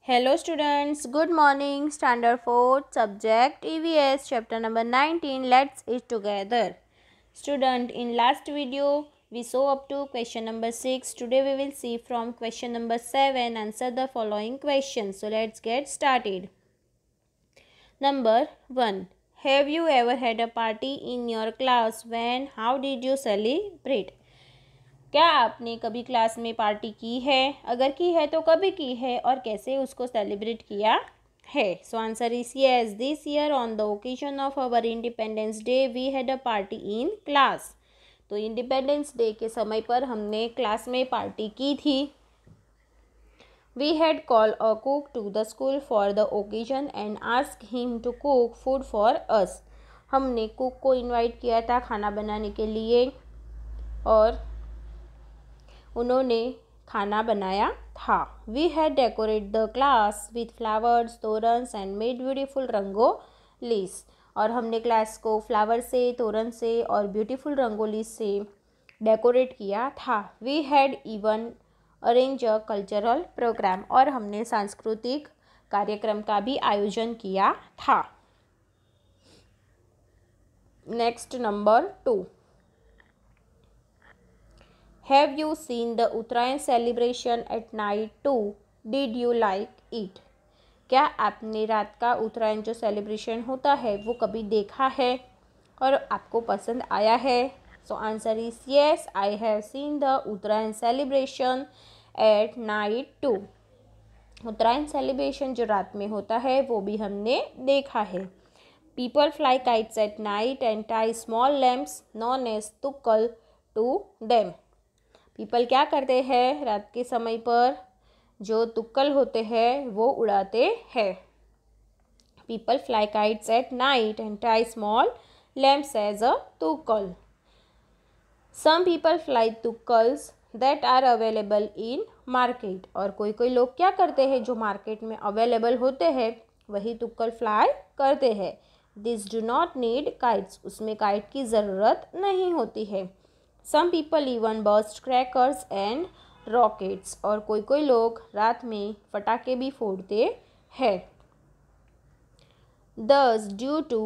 Hello students, good morning. Standard 4 subject EVS chapter number 19. Let's eat together. Student, in last video we saw up to question number 6. Today we will see from question number 7. Answer the following questions. So let's get started. Number 1. Have you ever had a party in your class? When? How did you celebrate? क्या आपने कभी class में party की है? अगर की है तो कभी की है और कैसे उसको सेलिब्रेट किया है? So answer is yes. This year on the occasion of our independence day we had a party in class. तो इंडिपेंडेंस डे के समय पर हमने क्लास में पार्टी की थी. We had call a cook to the school for the occasion and ask him to cook food for us. हमने cook को इनवाइट किया था खाना बनाने के लिए और उन्होंने खाना बनाया था. We had decorate the class with flowers, torans and made beautiful rangolis. और हमने क्लास को फ्लावर से, तोरण से और ब्यूटीफुल रंगोली से डेकोरेट किया था. We had even arrange a cultural programme. और हमने सांस्कृतिक कार्यक्रम का भी आयोजन किया था. Next number 2. Have you seen the Uttarayan celebration at night too? Did you like it? क्या आपने रात का उत्तरायण जो सेलिब्रेशन होता है वो कभी देखा है और आपको पसंद आया है? So answer is yes. I have seen the Uttarayan celebration at night too. Uttarayan celebration जो रात में होता है वो भी हमने देखा है. People fly kites at night and tie small lamps known as tukkal to them. People क्या करते हैं रात के समय पर? जो तुक्कल होते हैं वो उड़ाते हैं. People fly kites at night and tie small lamps as a tukkal. Some people fly tukkals that are available in market. और कोई लोग क्या करते हैं जो मार्केट में अवेलेबल होते हैं वही तुक्कल फ्लाई करते हैं. This do not need kites. उसमें काइट की ज़रूरत नहीं होती है. Some people even burst crackers and rockets. और कोई लोग रात में पटाखे भी फोड़ते हैं. Thus, due to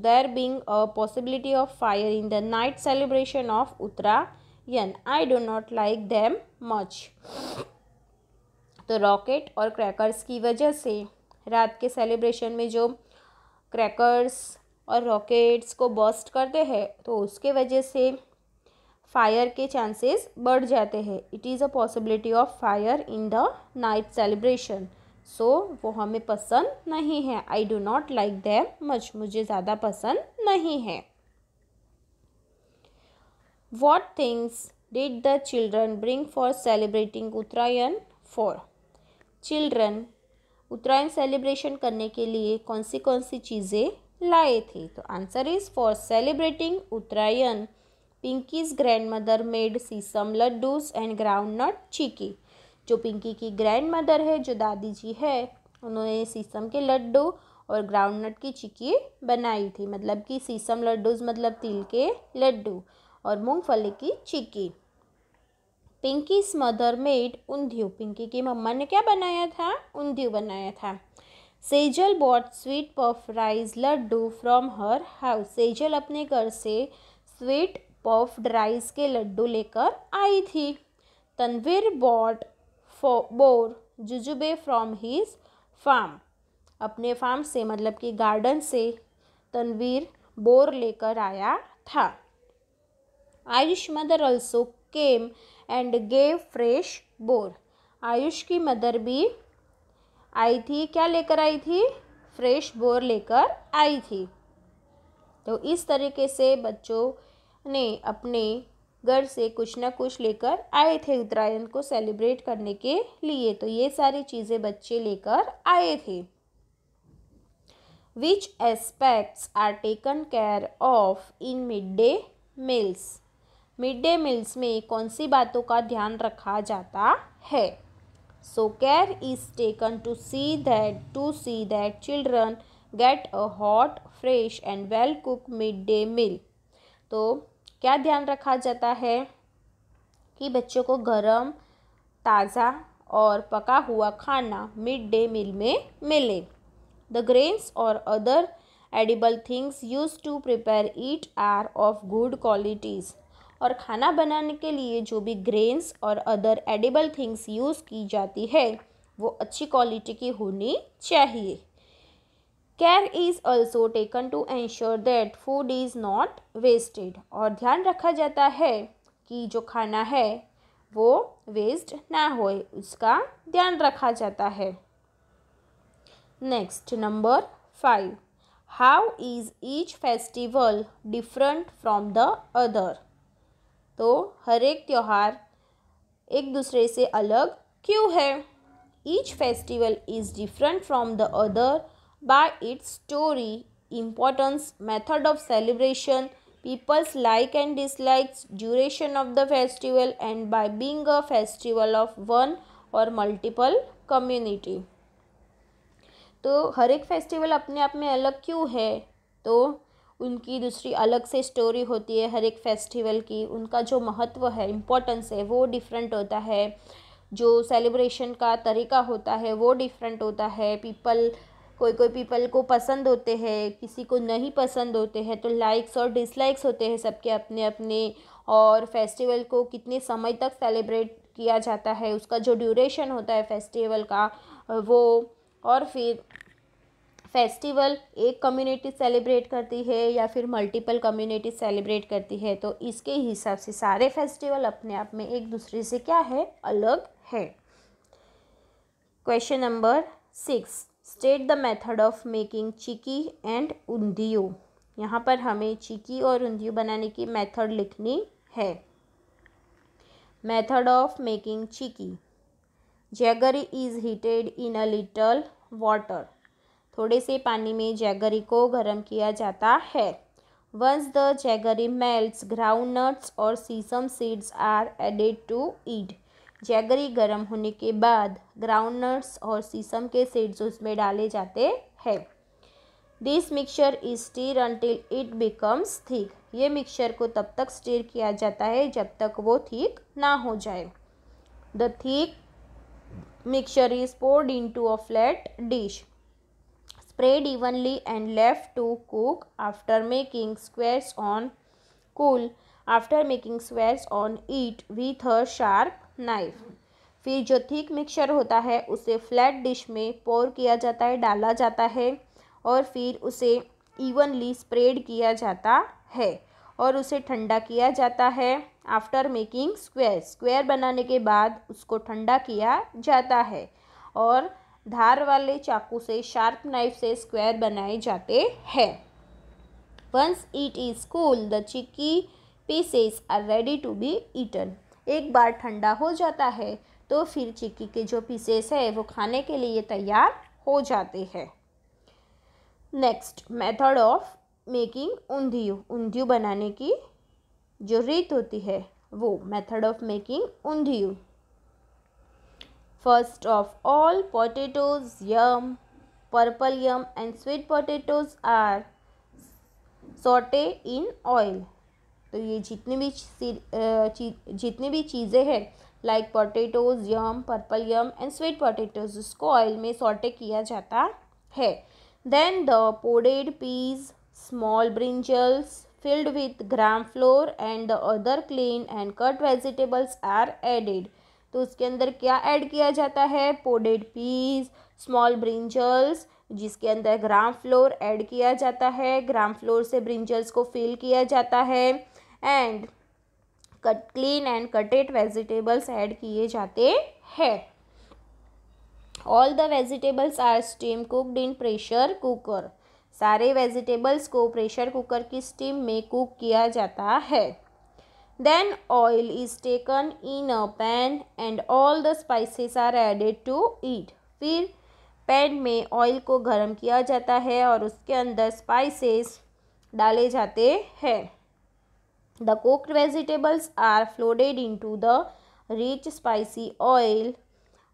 there being a possibility of fire in the night celebration of Uttarayan, I do not like them much. तो रॉकेट और क्रैकर्स की वजह से रात के सेलिब्रेशन में जो क्रैकर्स और रॉकेट्स को बर्स्ट करते हैं तो उसके वजह से फायर के चांसेस बढ़ जाते हैं. It is a possibility of fire in the night celebration. So वो हमें पसंद नहीं है. I do not like them much. मुझे ज़्यादा पसंद नहीं है. What things did the children bring for celebrating Uttarayan for. Children Uttarayan celebration करने के लिए कौन सी चीज़ें लाए थे? तो answer is for celebrating Uttarayan Pinky's grandmother made sesame laddus and groundnut chikki. जो पिंकी की ग्रैंड मदर है, जो दादी जी है, उन्होंने सीसम के लड्डू और ग्राउंड नट की चिक्की बनाई थी. मतलब कि सीसम लड्डूस मतलब तिल के लड्डू और मूंगफली की चिक्की. Pinky's mother made undhiyu. पिंकी की मम्मा ने क्या बनाया था? ऊंधियू बनाया था. Sejal bought sweet puff rice laddu from her house. Sejal अपने घर से स्वीट पफ्ड राइस के लड्डू लेकर आई थी. Tanvir bought bor jujube from his farm. अपने फार्म से मतलब कि गार्डन से तनवीर बोर लेकर आया था. Ayush mother also came and gave fresh bore. Ayush की मदर भी आई थी. क्या लेकर आई थी? फ्रेश बोर लेकर आई थी. तो इस तरीके से बच्चों ने अपने घर से कुछ ना कुछ लेकर आए थे उत्तरायण को सेलिब्रेट करने के लिए. तो ये सारी चीज़ें बच्चे लेकर आए थे. Which aspects are taken care of in mid day meals. Mid day meals में कौन सी बातों का ध्यान रखा जाता है? So care is taken to see that children get a hot, fresh and well cook mid day meal. तो क्या ध्यान रखा जाता है कि बच्चों को गरम, ताज़ा और पका हुआ खाना मिड डे मील में मिले। द ग्रेन्स और other edible things use to prepare eat are of good qualities. और खाना बनाने के लिए जो भी ग्रेन्स और अदर एडिबल थिंग्स यूज़ की जाती है वो अच्छी क्वालिटी की होनी चाहिए। Care is also taken to ensure that food is not wasted. और ध्यान रखा जाता है कि जो खाना है वो वेस्ट ना होए, उसका ध्यान रखा जाता है। Next number 5, how is each festival different from the other. तो हर एक त्यौहार एक दूसरे से अलग क्यों है। Each festival is different from the other by it's story, importance, method of celebration, people's like and dislikes, duration of the festival, and by being a festival of one or multiple community। तो हर एक festival अपने आप में अलग क्यों है, तो उनकी दूसरी अलग से स्टोरी होती है। हर एक फेस्टिवल की उनका जो महत्व है, इम्पोर्टेंस है, वो डिफरेंट होता है। जो सेलिब्रेशन का तरीका होता है वो डिफरेंट होता है। कोई पीपल को पसंद होते हैं, किसी को नहीं पसंद होते हैं, तो लाइक्स और डिसलाइक्स होते हैं सबके अपने अपने। और फेस्टिवल को कितने समय तक सेलिब्रेट किया जाता है, उसका जो ड्यूरेशन होता है फेस्टिवल का वो। और फिर फेस्टिवल एक कम्युनिटी सेलिब्रेट करती है या फिर मल्टीपल कम्युनिटी सेलिब्रेट करती है, तो इसके हिसाब से सारे फेस्टिवल अपने आप में एक दूसरे से क्या है, अलग है। Question number 6, state the method of making chikki and undhiyu. यहाँ पर हमें चिक्की और उंधियू बनाने की मेथड लिखनी है। Method of making chikki, jaggery is heated in a little water. थोड़े से पानी में जैगरी को गर्म किया जाता है। Once the jaggery melts, groundnuts और sesame seeds are added to it. Jaggery गर्म होने के बाद ग्राउंडनट्स और सीसम के सीड्स उसमें डाले जाते हैं। This mixture is stir until it becomes thick. ये मिक्सचर को तब तक स्टीर किया जाता है जब तक वो थिक ना हो जाए। The thick mixture is poured into a flat dish, spread evenly and left to cook after making squares on cool, after making squares on it with a sharp knife। फिर जो थिक मिक्सचर होता है उसे flat dish में पोर किया जाता है, डाला जाता है और फिर उसे इवनली स्प्रेड किया जाता है और उसे ठंडा किया जाता है। आफ्टर मेकिंग स्क्वायर बनाने के बाद उसको ठंडा किया जाता है और धार वाले चाकू से, शार्प नाइफ से स्क्वायर बनाए जाते हैं। Once it is cool the chikki pieces are ready to be eaten. एक बार ठंडा हो जाता है तो फिर चिक्की के जो पीसेस है वो खाने के लिए तैयार हो जाते हैं। Next, method of making undhiyu. Undhiyu बनाने की जो रीत होती है वो method of making undhiyu. First of all, potatoes, yam, purple yam and sweet potatoes are sauteed in oil। तो ये जितनी भी चीज़ें हैं like potatoes, yam, purple yam and sweet potatoes, उसको ऑयल में सॉटे किया जाता है। Then the podded peas, small brinjals filled with gram flour and the other clean and cut vegetables are added। तो उसके अंदर क्या ऐड किया जाता है, पोडेड पीस, स्मॉल ब्रिंजल्स, जिसके अंदर ग्राम फ्लोर ऐड किया जाता है। ग्राम फ्लोर से ब्रिंजल्स को फिल किया जाता है and clean and cutted vegetables add किए जाते हैं। All the vegetables are steam cooked in pressure cooker. सारे वेजिटेबल्स को प्रेशर कुकर की स्टीम में कुक किया जाता है। Then oil is taken in a pan and all the spices are added to it। फिर पैन में ऑयल को गर्म किया जाता है और उसके अंदर स्पाइसेस डाले जाते हैं। The cooked vegetables are floated into the rich spicy oil।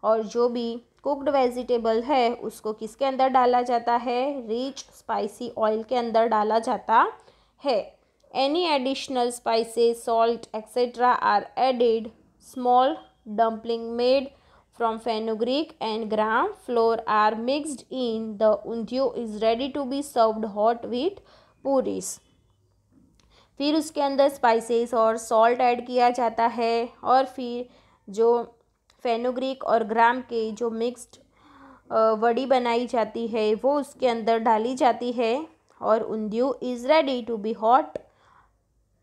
और जो भी कुकड वेजिटेबल है उसको किसके अंदर डाला जाता है, रिच स्पाइसी ऑयल के अंदर डाला जाता है। Any additional spices, salt, etc. are added। Small dumpling made from fenugreek and gram flour are mixed in. The undhiyo is ready to be served hot with puris. फिर उसके अंदर spices और salt add किया जाता है और फिर जो फेनुग्रीक और ग्राम के जो मिक्स्ड वड़ी बनाई जाती है वो उसके अंदर डाली जाती है और undhiyo is ready to be hot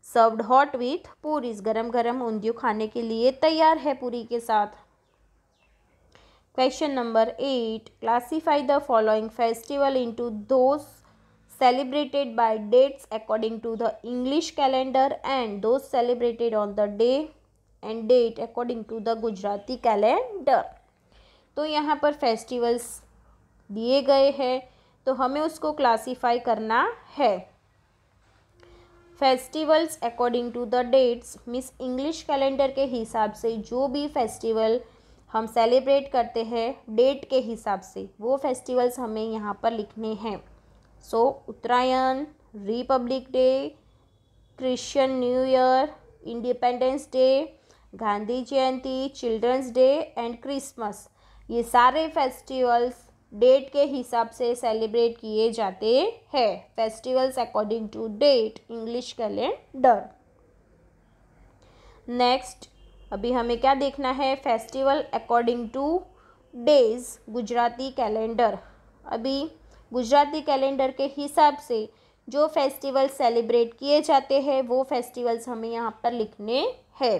served hot with puris. गरम गरम undhiyo खाने के लिए तैयार है पूरी के साथ. Question number 8. Classify the following festival into those celebrated by dates according to the English calendar and those celebrated on the day and date according to the Gujarati calendar. तो यहाँ पर फेस्टिवल्स दिए गए हैं तो हमें उसको क्लासीफाई करना है. Festivals according to the dates means English calendar के हिसाब से जो भी फेस्टिवल हम सेलिब्रेट करते हैं डेट के हिसाब से वो फेस्टिवल्स हमें यहाँ पर लिखने हैं. So Uttarayan, Republic Day, Christian New Year, Independence Day, Gandhi Jayanti, Children's Day and Christmas, ये सारे फेस्टिवल्स डेट के हिसाब से सेलिब्रेट किए जाते हैं. Festivals according to date English calendar. Next अभी हमें क्या देखना है, festival according to days Gujarati calendar. अभी गुजराती कैलेंडर के हिसाब से जो फेस्टिवल सेलिब्रेट किए जाते हैं वो फेस्टिवल्स हमें यहाँ पर लिखने हैं.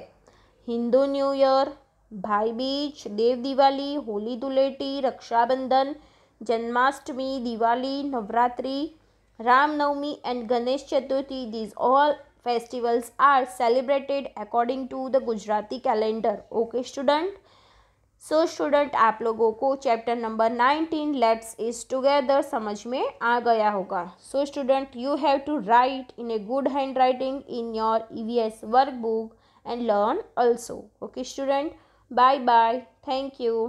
Hindu new Year, Bhai Beej, Dev Diwali, Holi Dhuleti, Rakshabandhan, Janmashtami, Diwali, Navratri, Ramnavami and Ganesh Chaturthi. These all festivals are celebrated according to the Gujarati calendar. Okay student. So student आप लोगों को chapter number 19 let's eat together समझ में आ गया होगा. So student you have to write in a good hand writing in your EVS workbook and learn also. Okay student, bye bye, thank you.